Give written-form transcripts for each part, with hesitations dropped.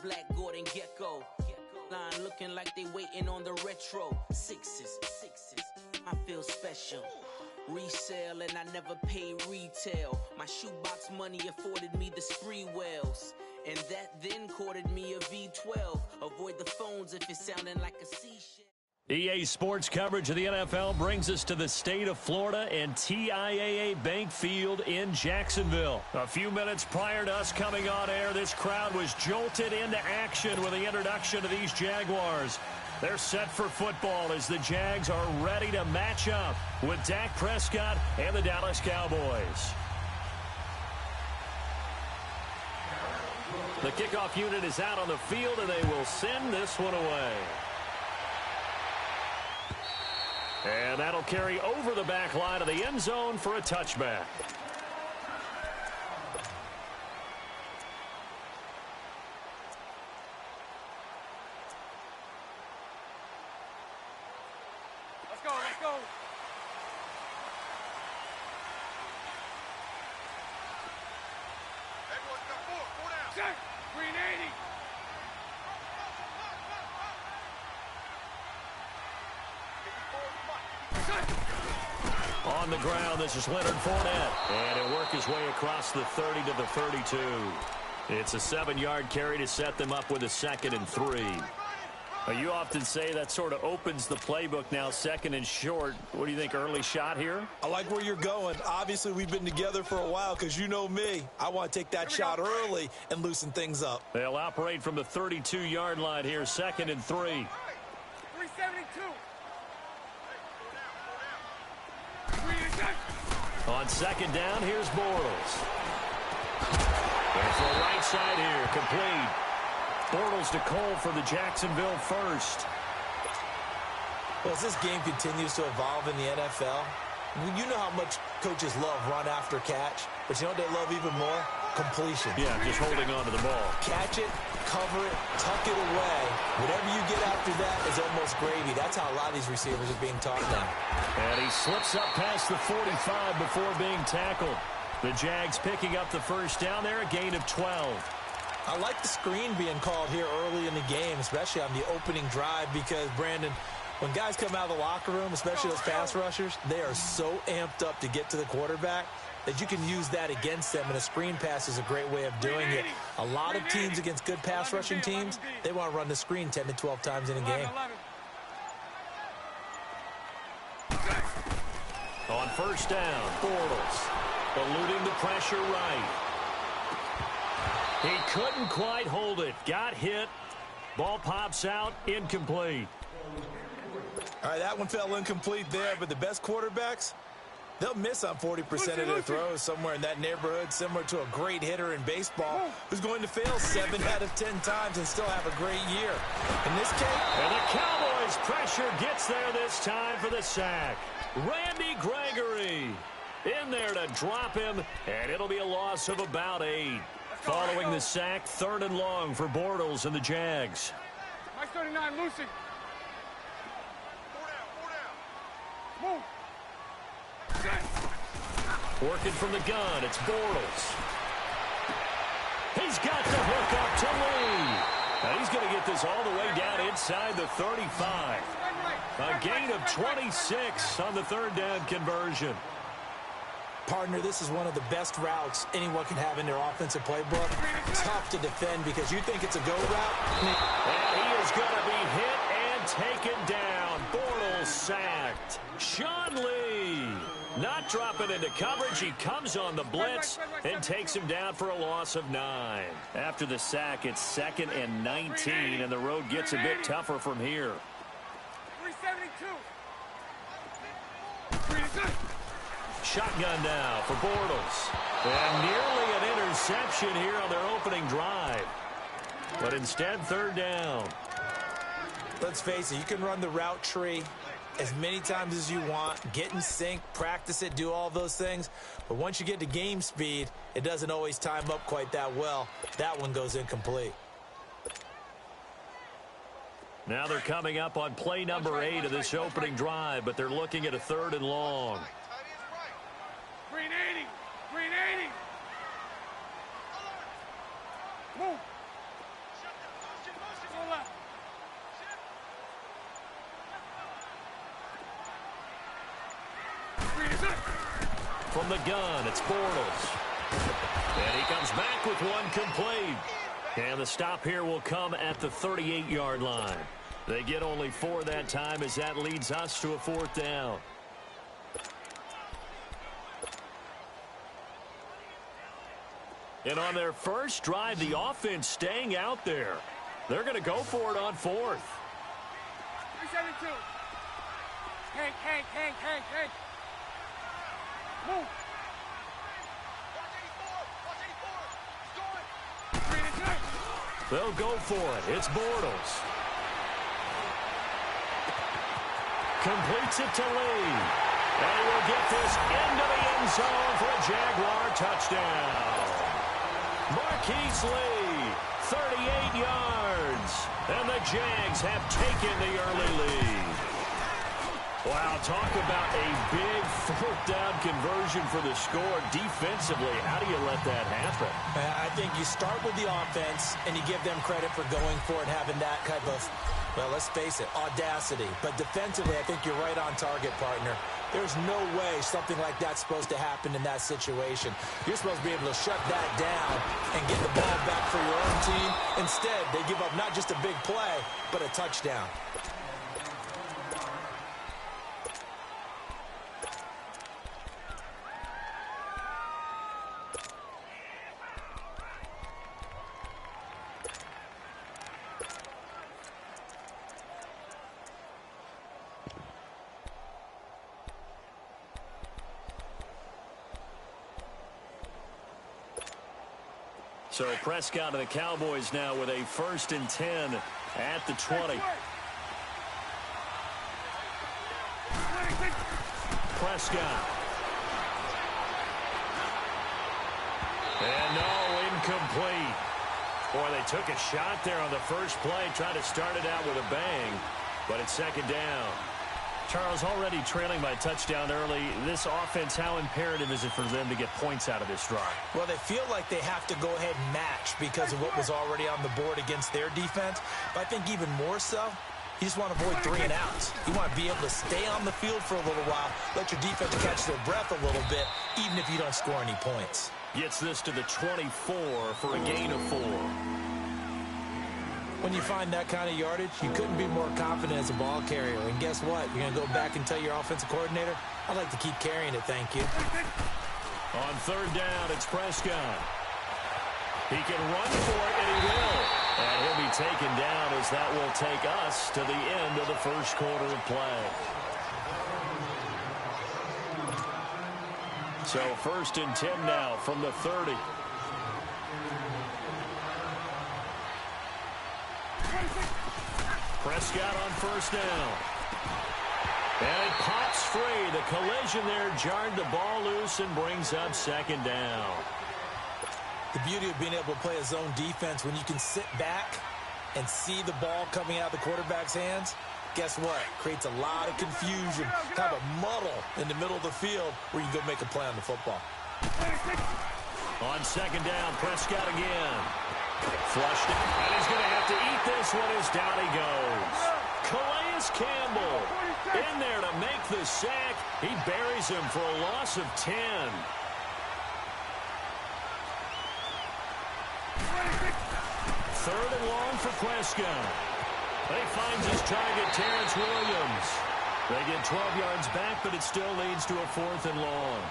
black Gordon Gecko. Line looking like they waiting on the retro. Sixes, I feel special. Resale and I never pay retail. My shoebox money afforded me the spree wells. And that then courted me a V12. Avoid the phones if it's sounding like a seashell. EA Sports coverage of the NFL brings us to the state of Florida and TIAA Bank Field in Jacksonville. A few minutes prior to us coming on air, this crowd was jolted into action with the introduction of these Jaguars. They're set for football as the Jags are ready to match up with Dak Prescott and the Dallas Cowboys. The kickoff unit is out on the field, and they will send this one away. And that'll carry over the back line of the end zone for a touchback. Let's go, let's go. Everyone's got four down. Check. Green 80. On the ground, this is Leonard Fournette. And he'll work his way across the 30 to the 32. It's a 7-yard carry to set them up with a 2nd and 3. You often say that sort of opens the playbook now, 2nd and short. What do you think, early shot here? I like where you're going. Obviously, we've been together for a while because you know me. I want to take that shot early and loosen things up. They'll operate from the 32-yard line here, 2nd and 3. 372. On 2nd down, here's Bortles. There's the right side here, complete. Bortles to Cole for the Jacksonville first. Well, as this game continues to evolve in the NFL, you know how much coaches love run after catch, but you know what they love even more? Completion. Yeah, just holding on to the ball. Catch it, cover it, tuck it away. Whatever you get after that is almost gravy. That's how a lot of these receivers are being taught now. And he slips up past the 45 before being tackled. The Jags picking up the first down there, a gain of 12. I like the screen being called here early in the game, especially on the opening drive, because, Brandon, when guys come out of the locker room, especially those pass rushers, they are so amped up to get to the quarterback that you can use that against them, and a screen pass is a great way of doing it. A lot of teams against good pass rushing teams, they want to run the screen 10 to 12 times in a game. On first down, Bortles eluding the pressure right. He couldn't quite hold it. Got hit. Ball pops out. Incomplete. All right, that one fell incomplete there, but the best quarterbacks, they'll miss on 40% of their throws, somewhere in that neighborhood, similar to a great hitter in baseball who's going to fail 7 out of 10 times and still have a great year. In this case, and the Cowboys' pressure gets there this time for the sack. Randy Gregory in there to drop him, and it'll be a loss of about 8. Following the sack, 3rd and long for Bortles and the Jags. Mike 39, Lucy. 4 down. Move. Working from the gun, it's Bortles. He's got the hook up to Lee. Now he's going to get this all the way down inside the 35. A gain of 26 on the 3rd down conversion. Partner, this is one of the best routes anyone can have in their offensive playbook. Tough to defend because you think it's a go route. And he is going to be hit and taken down. Bortles sacked. Sean Lee not dropping into coverage. He comes on the blitz and takes him down for a loss of 9. After the sack, it's 2nd and 19, and the road gets a bit tougher from here. 372. Shotgun now for Bortles. And nearly an interception here on their opening drive. But instead, 3rd down. Let's face it, you can run the route tree as many times as you want, get in sync, practice it, do all those things. But once you get to game speed, it doesn't always time up quite that well. That one goes incomplete. Now they're coming up on play number 8 of this opening drive, but they're looking at a 3rd and long. Green 80. Green 80. Move. From the gun, it's Bortles. And he comes back with one complete. And the stop here will come at the 38-yard line. They get only 4 that time as that leads us to a 4th down. And on their first drive, the offense staying out there. They're going to go for it on 4th. 372. Hank. Move. They'll go for it. It's Bortles. Completes it to Lee. And he will get this into the end zone for a Jaguar touchdown. Marquise Lee, 38 yards. And the Jags have taken the early lead. Wow, talk about a big 4th down conversion for the score. Defensively, how do you let that happen? I think you start with the offense, and you give them credit for going for it, having that type of, well, let's face it, audacity. But defensively, I think you're right on target, partner. There's no way something like that's supposed to happen in that situation. You're supposed to be able to shut that down and get the ball back for your own team. Instead, they give up not just a big play, but a touchdown. So Prescott and the Cowboys now with a 1st and 10 at the 20. Prescott. And no, incomplete. Boy, they took a shot there on the first play, tried to start it out with a bang, but it's 2nd down. Charles, already trailing by a touchdown early. This offense, how imperative is it for them to get points out of this drive? Well, they feel like they have to go ahead and match because of what was already on the board against their defense. But I think even more so, you just want to avoid 3 and outs. You want to be able to stay on the field for a little while, let your defense catch their breath a little bit, even if you don't score any points. Gets this to the 24 for a gain of 4. When you find that kind of yardage, you couldn't be more confident as a ball carrier. And guess what? You're going to go back and tell your offensive coordinator, I'd like to keep carrying it, thank you. On 3rd down, it's Prescott. He can run for it, and he will. And he'll be taken down as that will take us to the end of the first quarter of play. So 1st and 10 now from the 30. Prescott on 1st down. And it pops free. The collision there jarred the ball loose and brings up 2nd down. The beauty of being able to play a zone defense when you can sit back and see the ball coming out of the quarterback's hands, guess what? Creates a lot of confusion, kind of a muddle in the middle of the field where you can go make a play on the football. On 2nd down, Prescott again. Flushed it, and he's going to have to eat this one as down he goes. Calais Campbell in there to make the sack. He buries him for a loss of 10. Third and long for Prescott. He finds his target, Terrence Williams. They get 12 yards back, but it still leads to a 4th and long.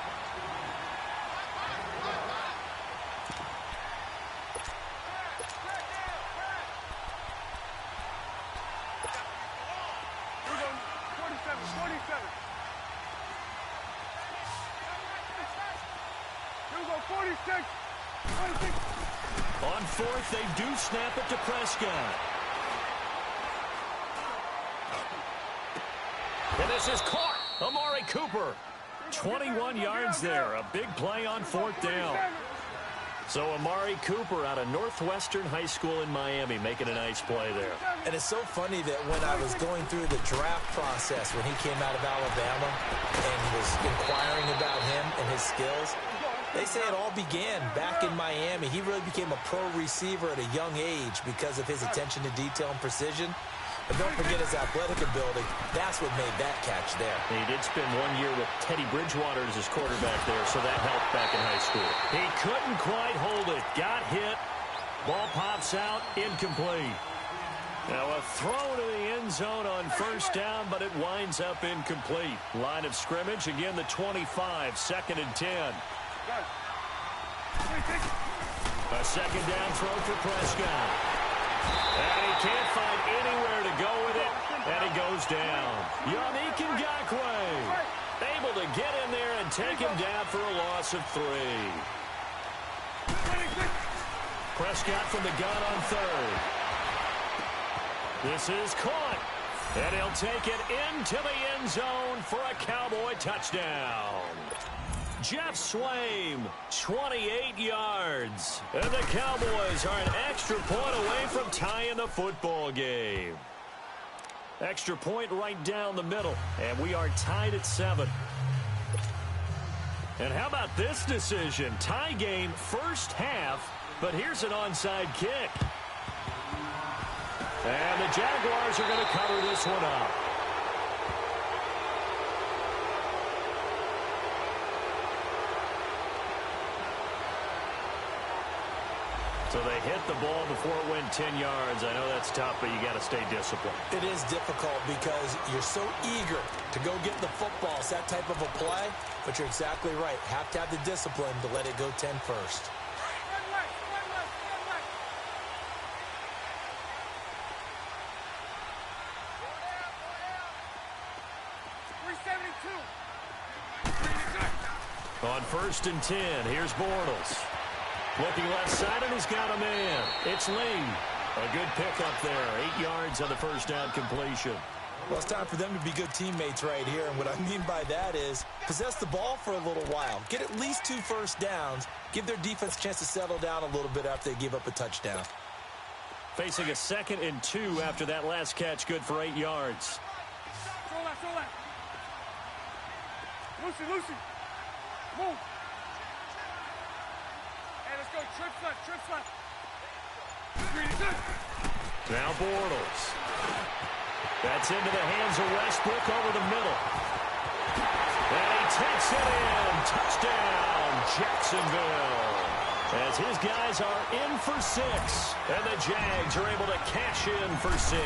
On 4th, they do snap it to Prescott. And this is caught. Amari Cooper. 21 yards there. A big play on 4th down. So Amari Cooper out of Northwestern High School in Miami making a nice play there. And it's so funny that when I was going through the draft process when he came out of Alabama and was inquiring about him and his skills, they say it all began back in Miami. He really became a pro receiver at a young age because of his attention to detail and precision. But don't forget his athletic ability. That's what made that catch there. He did spend 1 year with Teddy Bridgewater as his quarterback there, so that helped back in high school. He couldn't quite hold it. Got hit. Ball pops out. Incomplete. Now a throw to the end zone on first down, but it winds up incomplete. Line of scrimmage, again the 25, 2nd and 10. A second down throw for Prescott. And he can't find anywhere to go with it, and he goes down. Yannick Ngakoue able to get in there and take him down for a loss of 3. Prescott from the gun on 3rd. This is caught, and he'll take it into the end zone for a Cowboy touchdown. Jeff Swaim, 28 yards. And the Cowboys are an extra point away from tying the football game. Extra point right down the middle, and we are tied at 7. And how about this decision? Tie game first half, but here's an onside kick. And the Jaguars are going to cover this one up. So they hit the ball before it went 10 yards. I know that's tough, but you got to stay disciplined. It is difficult because you're so eager to go get the football. It's that type of a play, but you're exactly right. Have to have the discipline to let it go 10 first. On 1st and 10, here's Bortles. Looking left side, and he's got a man. It's Lee. A good pickup there. 8 yards on the first down completion. Well, it's time for them to be good teammates right here. And what I mean by that is possess the ball for a little while. Get at least 2 first downs. Give their defense a chance to settle down a little bit after they give up a touchdown. Facing a 2nd and 2 after that last catch. Good for 8 yards. Throw left. Lucy. Move. Let's go, trips left. Now Bortles. That's into the hands of Westbrook over the middle. And he takes it in. Touchdown, Jacksonville. As his guys are in for 6. And the Jags are able to cash in for 6.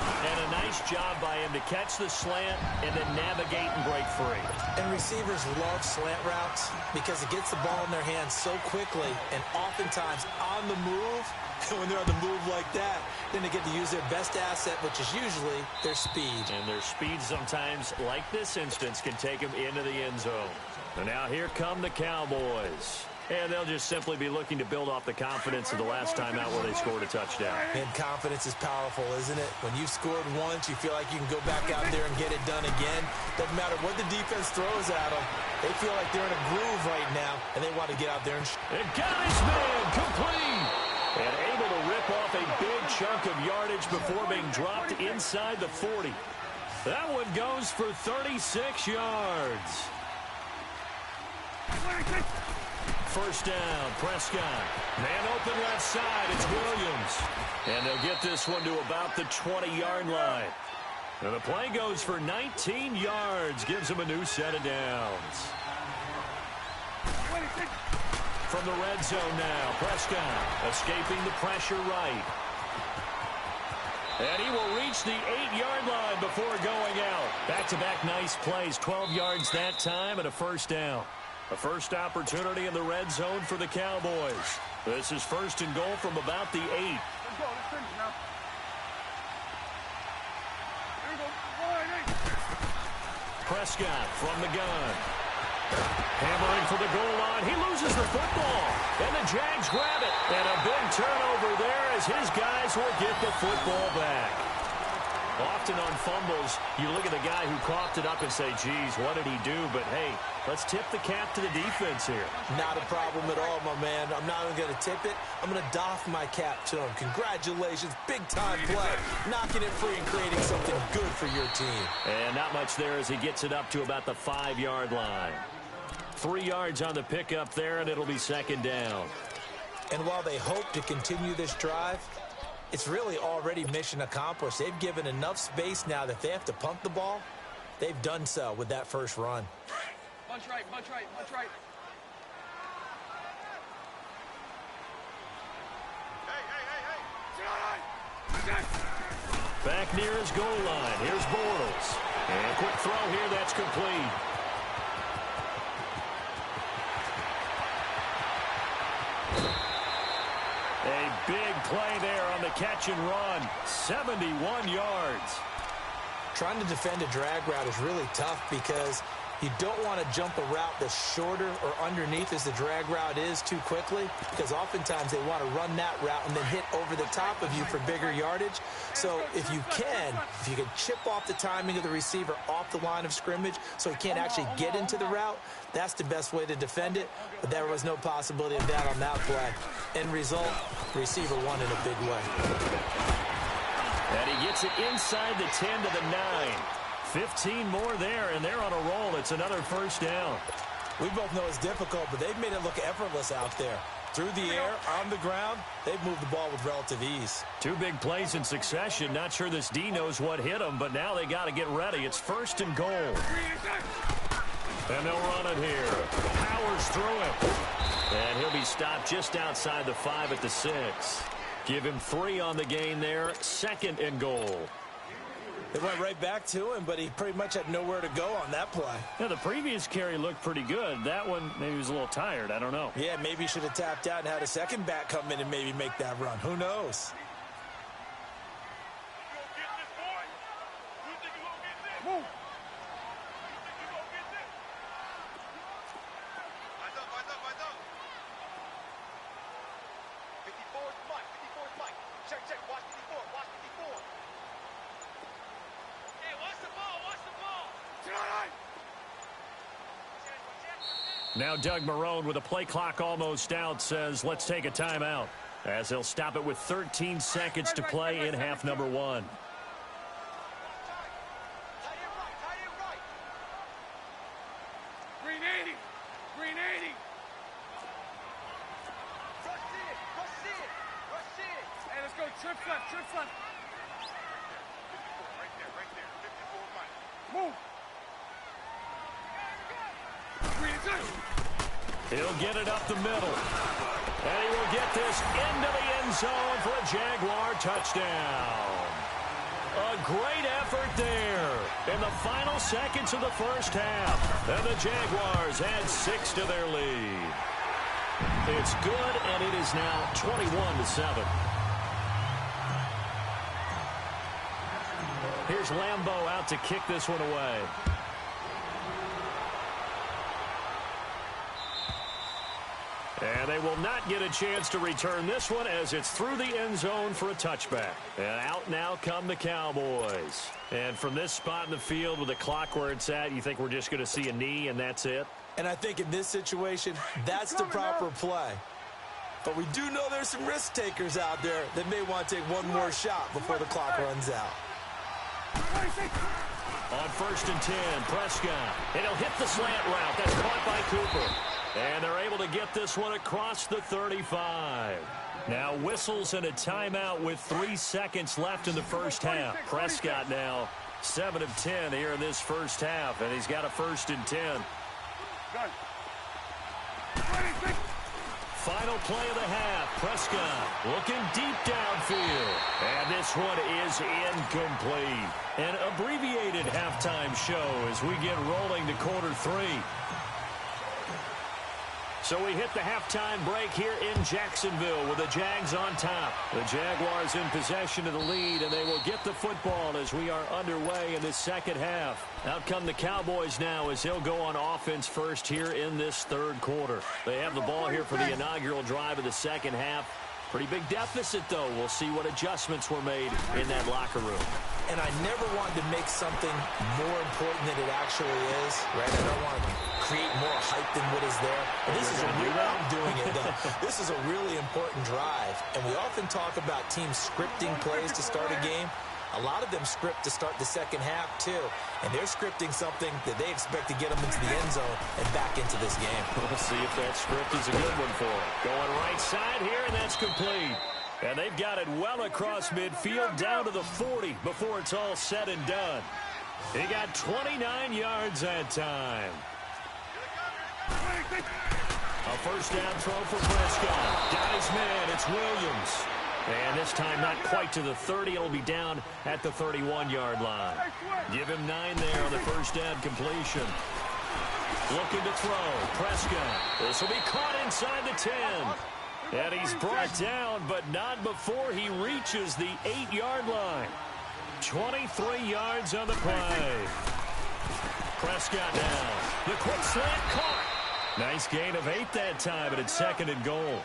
And a nice job by him to catch the slant and then navigate and break free. And receivers love slant routes because it gets the ball in their hands so quickly and oftentimes on the move. And when they're on the move like that, then they get to use their best asset, which is usually their speed. And their speed sometimes, like this instance, can take them into the end zone. And now here come the Cowboys. And they'll just simply be looking to build off the confidence of the last time out where they scored a touchdown. And confidence is powerful, isn't it? When you've scored once, you feel like you can go back out there and get it done again. Doesn't matter what the defense throws at them. They feel like they're in a groove right now, and they want to get out there and got his man complete. And able to rip off a big chunk of yardage before being dropped inside the 40. That one goes for 36 yards. First down, Prescott. Man open left side, it's Williams. And they'll get this one to about the 20-yard line. And the play goes for 19 yards, gives them a new set of downs. From the red zone now, Prescott escaping the pressure right. And he will reach the 8-yard line before going out. Back-to-back nice plays, 12 yards that time and a first down. A first opportunity in the red zone for the Cowboys. This is 1st and goal from about the 8. Let's go. Let's finish now. Here we go. Prescott from the gun. Hammering for the goal line. He loses the football. And the Jags grab it. And a big turnover there as his guys will get the football back. Often on fumbles, you look at the guy who coughed it up and say, geez, what did he do? But, hey, let's tip the cap to the defense here. Not a problem at all, my man. I'm not even going to tip it. I'm going to doff my cap to him. Congratulations. Big-time play. Knocking it free and creating something good for your team. And not much there as he gets it up to about the 5-yard line. 3 yards on the pickup there, and it'll be 2nd down. And while they hope to continue this drive, it's really already mission accomplished. They've given enough space now that if they have to pump the ball, they've done so with that first run. Bunch right, bunch right, bunch right. Back near his goal line. Here's Bortles. And quick throw here. That's complete. A big play there on the catch and run. 71 yards. Trying to defend a drag route is really tough because you don't want to jump a route that's shorter or underneath as the drag route is too quickly, because oftentimes they want to run that route and then hit over the top of you for bigger yardage. So if you can chip off the timing of the receiver off the line of scrimmage so he can't actually get into the route, that's the best way to defend it. But there was no possibility of that on that play. End result, the receiver won in a big way. And he gets it inside the 10 to the 9. 15 more there, and they're on a roll. It's another first down. We both know it's difficult, but they've made it look effortless out there. Through the air, on the ground, they've moved the ball with relative ease. Two big plays in succession. Not sure this D knows what hit him, but now they got to get ready. It's first and goal. And they'll run it here. Powers through him. And he'll be stopped just outside the 5 at the 6. Give him 3 on the gain there. Second and goal. They went right back to him, but he pretty much had nowhere to go on that play. Yeah, the previous carry looked pretty good. That one, maybe he was a little tired. I don't know. Yeah, maybe he should have tapped out and had a second back come in and maybe make that run. Who knows? Move. Now Doug Marrone, with a play clock almost out, says let's take a timeout, as he'll stop it with 13 seconds to play in half number 1. Green 80. Green 80. Hey, let's go. Trip front. Trip front. Right there. Move. He'll get it up the middle. And he will get this into the end zone for a Jaguar touchdown. A great effort there in the final seconds of the first half. And the Jaguars add 6 to their lead. It's good, and it is now 21-7. Here's Lambeau out to kick this one away. And they will not get a chance to return this one as it's through the end zone for a touchback. And out now come the Cowboys. And from this spot in the field with the clock where it's at, you think we're just going to see a knee and that's it? And I think in this situation, that's the proper play. But we do know there's some risk takers out there that may want to take one more shot before the clock runs out. On first and 10, Prescott. And he'll hit the slant route. That's caught by Cooper. And they're able to get this one across the 35. Now whistles and a timeout with 3 seconds left in the first half. Prescott now 7 of 10 here in this first half, and he's got a first and 10. Final play of the half. Prescott looking deep downfield. And this one is incomplete. An abbreviated halftime show as we get rolling to quarter 3. So we hit the halftime break here in Jacksonville with the Jags on top. The Jaguars in possession of the lead, and they will get the football as we are underway in this second half. Out come the Cowboys now as they'll go on offense first here in this third quarter. They have the ball here for the inaugural drive of the second half. Pretty big deficit, though. We'll see what adjustments were made in that locker room. And I never wanted to make something more important than it actually is, right? I don't want to create more hype than what is there. But this is a real, I'm doing it, though. This is a really important drive. And we often talk about teams scripting plays to start a game. A lot of them script to start the second half, too. And they're scripting something that they expect to get them into the end zone and back into this game. We'll see if that script is a good one for them. Going right side here, and that's complete. And they've got it well across midfield down to the 40 before it's all said and done. He got 29 yards that time. A first down throw for Prescott. Got his man. It's Williams. And this time not quite to the 30. It'll be down at the 31-yard line. Give him 9 there on the first down completion. Looking to throw. Prescott. This will be caught inside the 10. And he's brought down, but not before he reaches the 8-yard line. 23 yards on the play. Prescott now. The quick slant caught. Nice gain of 8 that time, but it's 2nd and goal.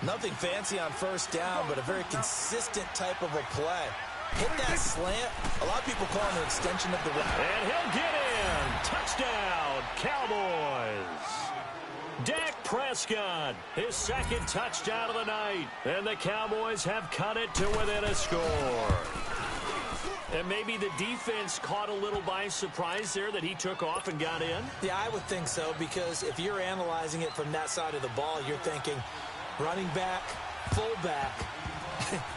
Nothing fancy on first down, but a very consistent type of a play. Hit that slant. A lot of people call it an extension of the route. And he'll get in. Touchdown, Cowboys. Dak Prescott, his 2nd touchdown of the night. And the Cowboys have cut it to within a score. And maybe the defense caught a little by surprise there that he took off and got in? Yeah, I would think so, because if you're analyzing it from that side of the ball, you're thinking running back, fullback.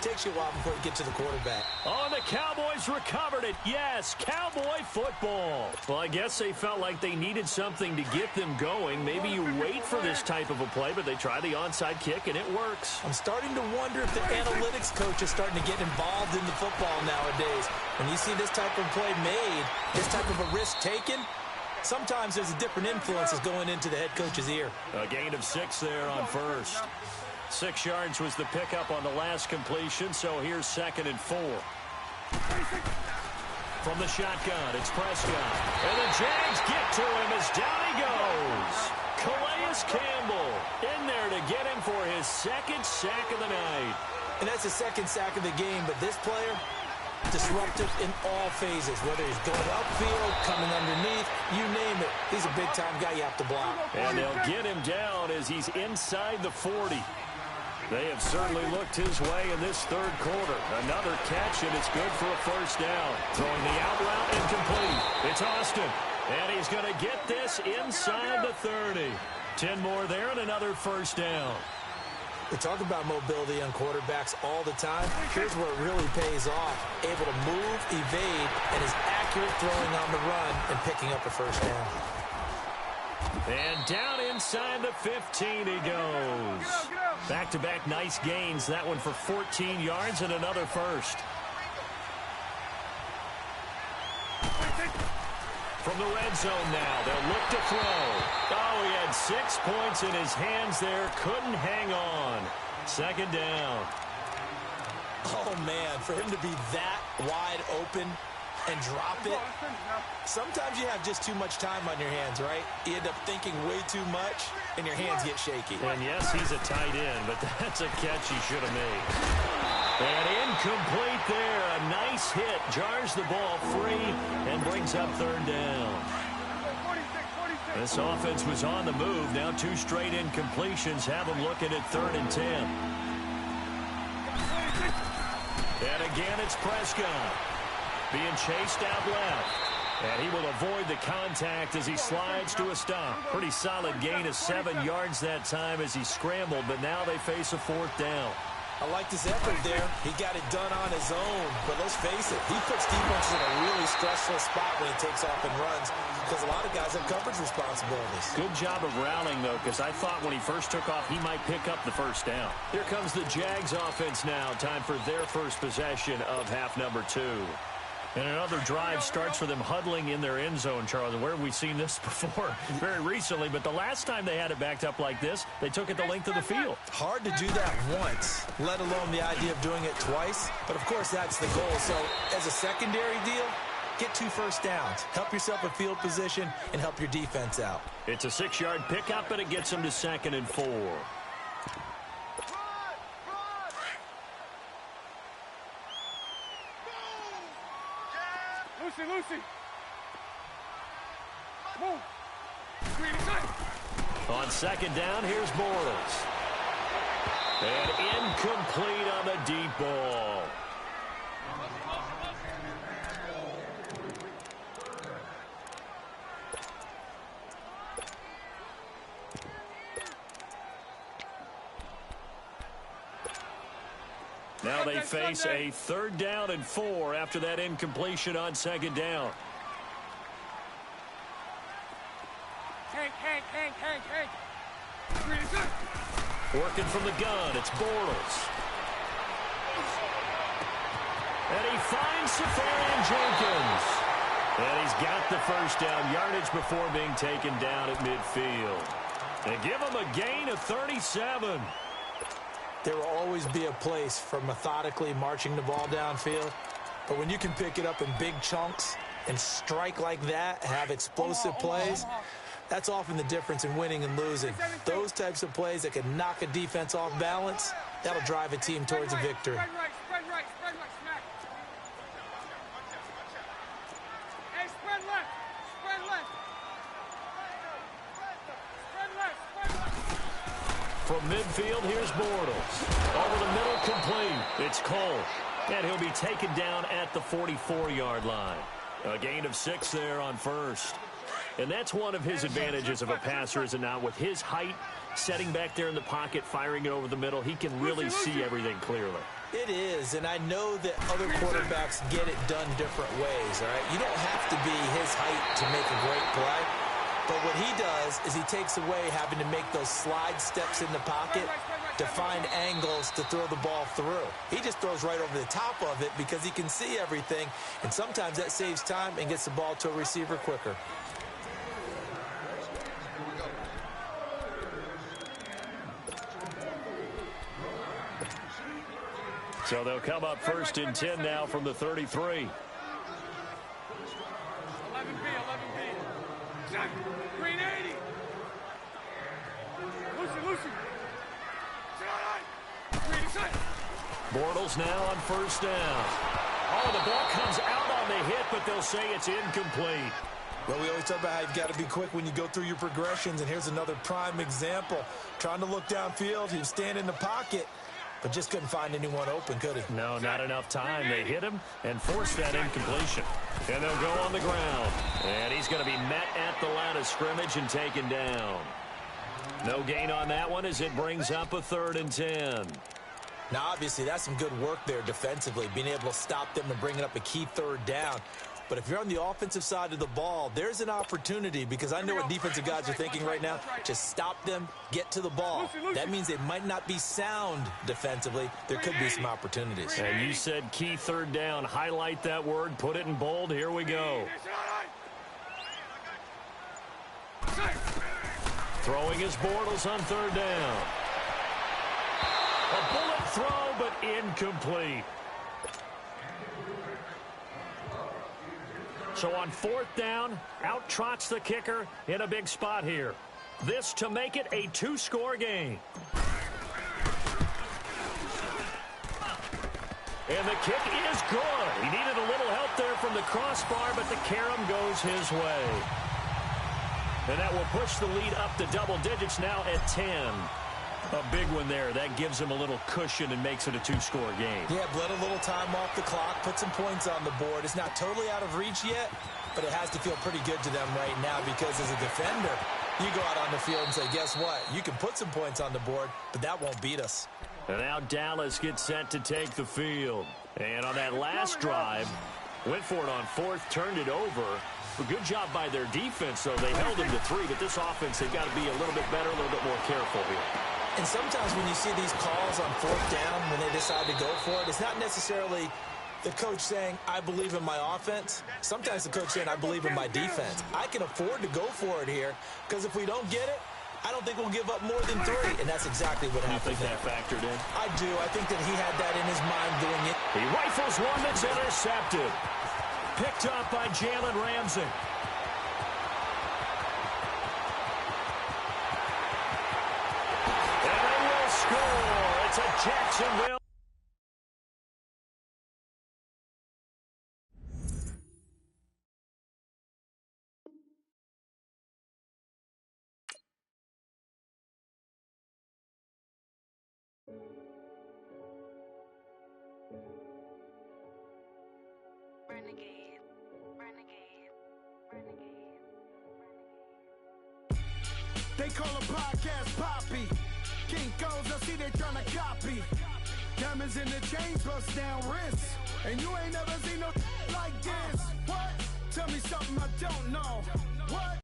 Takes you a while before you get to the quarterback. Oh, and the Cowboys recovered it. Yes, Cowboy football. Well, I guess they felt like they needed something to get them going. Maybe you wait for this type of a play, but they try the onside kick, and it works. I'm starting to wonder if the analytics coach is starting to get involved in the football nowadays. When you see this type of play made, this type of a risk taken, sometimes there's a different influences going into the head coach's ear. A gain of 6 there on first. 6 yards was the pickup on the last completion, so here's 2nd and 4. From the shotgun, it's Prescott. And the Jags get to him as down he goes. Calais Campbell in there to get him for his 2nd sack of the night. And that's the 2nd sack of the game, but this player, disruptive in all phases, whether he's going upfield, coming underneath, you name it. He's a big-time guy you have to block. And they'll get him down as he's inside the 40. They have certainly looked his way in this 3rd quarter. Another catch, and it's good for a first down. Throwing the out route incomplete. It's Austin, and he's going to get this inside the 30. 10 more there and another first down. We talk about mobility on quarterbacks all the time. Here's where it really pays off. Able to move, evade, and his accurate throwing on the run and picking up a first down. And down inside the 15 he goes. Back-to-back nice gains. That one for 14 yards and another first. From the red zone now, they'll look to throw. Oh, he had 6 points in his hands there. Couldn't hang on. 2nd down. Oh, man, for him to be that wide open and drop it. Sometimes you have just too much time on your hands, right? You end up thinking way too much, and your hands get shaky. And yes, he's a tight end, but that's a catch he should have made. And incomplete there. A nice hit. Jars the ball free and brings up 3rd down. This offense was on the move. Now 2 straight incompletions have them looking at 3rd and 10. And again, it's Prescott. Being chased out left. And he will avoid the contact as he slides to a stop. Pretty solid gain of 7 yards that time as he scrambled, but now they face a 4th down. I like this effort there. He got it done on his own. But let's face it, he puts defenses in a really stressful spot when he takes off and runs because a lot of guys have coverage responsibilities. Good job of rallying, though, because I thought when he first took off, he might pick up the first down. Here comes the Jags offense now. Time for their first possession of half number 2. And another drive starts with them huddling in their end zone, Charles. And where have we seen this before? Very recently, but the last time they had it backed up like this, they took it the length of the field. Hard to do that once, let alone the idea of doing it twice. But, of course, that's the goal. So, as a secondary deal, get 2 first downs. Help yourself in field position and help your defense out. It's a 6-yard pickup, and it gets them to 2nd and 4. Lucy. Move. On 2nd down, here's Bortles. And incomplete on the deep ball. Now they face a 3rd down and 4 after that incompletion on 2nd down. Hank. Working from the gun, it's Bortles. And he finds Safarian Jenkins. And he's got the 1st down yardage before being taken down at midfield. They give him a gain of 37. There will always be a place for methodically marching the ball downfield. But when you can pick it up in big chunks and strike like that, have explosive plays, that's often the difference in winning and losing. Those types of plays that can knock a defense off balance, that'll drive a team towards a victory. Spread right, smack. Hey, spread left. From midfield, here's Bortles. Over the middle, complete. It's Cole. And he'll be taken down at the 44-yard line. A gain of 6 there on 1st. And that's one of his advantages of a passer, is it not? With his height, setting back there in the pocket, firing it over the middle, he can really see everything clearly. It is, and I know that other quarterbacks get it done different ways, all right? You don't have to be his height to make a great play. But what he does is he takes away having to make those slide steps in the pocket to find angles to throw the ball through. He just throws right over the top of it because he can see everything, and sometimes that saves time and gets the ball to a receiver quicker. So they'll come up 1st and 10 now from the 33. 11B. Green 80. Lucy. Green set. Bortles now on 1st down. Oh, the ball comes out on the hit, but they'll say it's incomplete. Well, we always talk about how you've got to be quick when you go through your progressions, and here's another prime example. Trying to look downfield, he was standing in the pocket, but just couldn't find anyone open, could he? No, not enough time. They hit him and forced that incompletion. And they'll go on the ground. And he's going to be met at the line of scrimmage and taken down. No gain on that one as it brings up a 3rd and 10. Now, obviously, that's some good work there defensively, being able to stop them and bringing up a key 3rd down. But if you're on the offensive side of the ball, there's an opportunity, because I know what defensive guys are thinking right now. Just stop them, get to the ball. That means they might not be sound defensively. There could be some opportunities. And you said key 3rd down. Highlight that word. Put it in bold. Here we go. Throwing his Bortles on 3rd down. A bullet throw, but incomplete. So on 4th down, out trots the kicker in a big spot here. This to make it a 2-score game. And the kick is good. He needed a little help there from the crossbar, but the carom goes his way. And that will push the lead up to double digits now at 10. A big one there. That gives him a little cushion and makes it a 2-score game. Yeah, bled a little time off the clock, put some points on the board. It's not totally out of reach yet, but it has to feel pretty good to them right now, because as a defender, you go out on the field and say, guess what? You can put some points on the board, but that won't beat us. And now Dallas gets set to take the field. And on that last drive, went for it on 4th, turned it over. A good job by their defense, though. They held them to 3, but this offense, they've got to be a little bit better, a little bit more careful here. And sometimes when you see these calls on 4th down, when they decide to go for it, it's not necessarily the coach saying, I believe in my offense. Sometimes the coach saying, I believe in my defense. I can afford to go for it here, because if we don't get it, I don't think we'll give up more than 3. And that's exactly what happened. You think that factored in? I do. I think that he had that in his mind doing it. He rifles one that's intercepted. Picked up by Jalen Ramsey. And they will score. It's a Jacksonville. They call a podcast Poppy. King goes, I see they tryna copy. Diamonds in the chains, bust down wrists. And you ain't never seen no like this. What? Tell me something I don't know. What?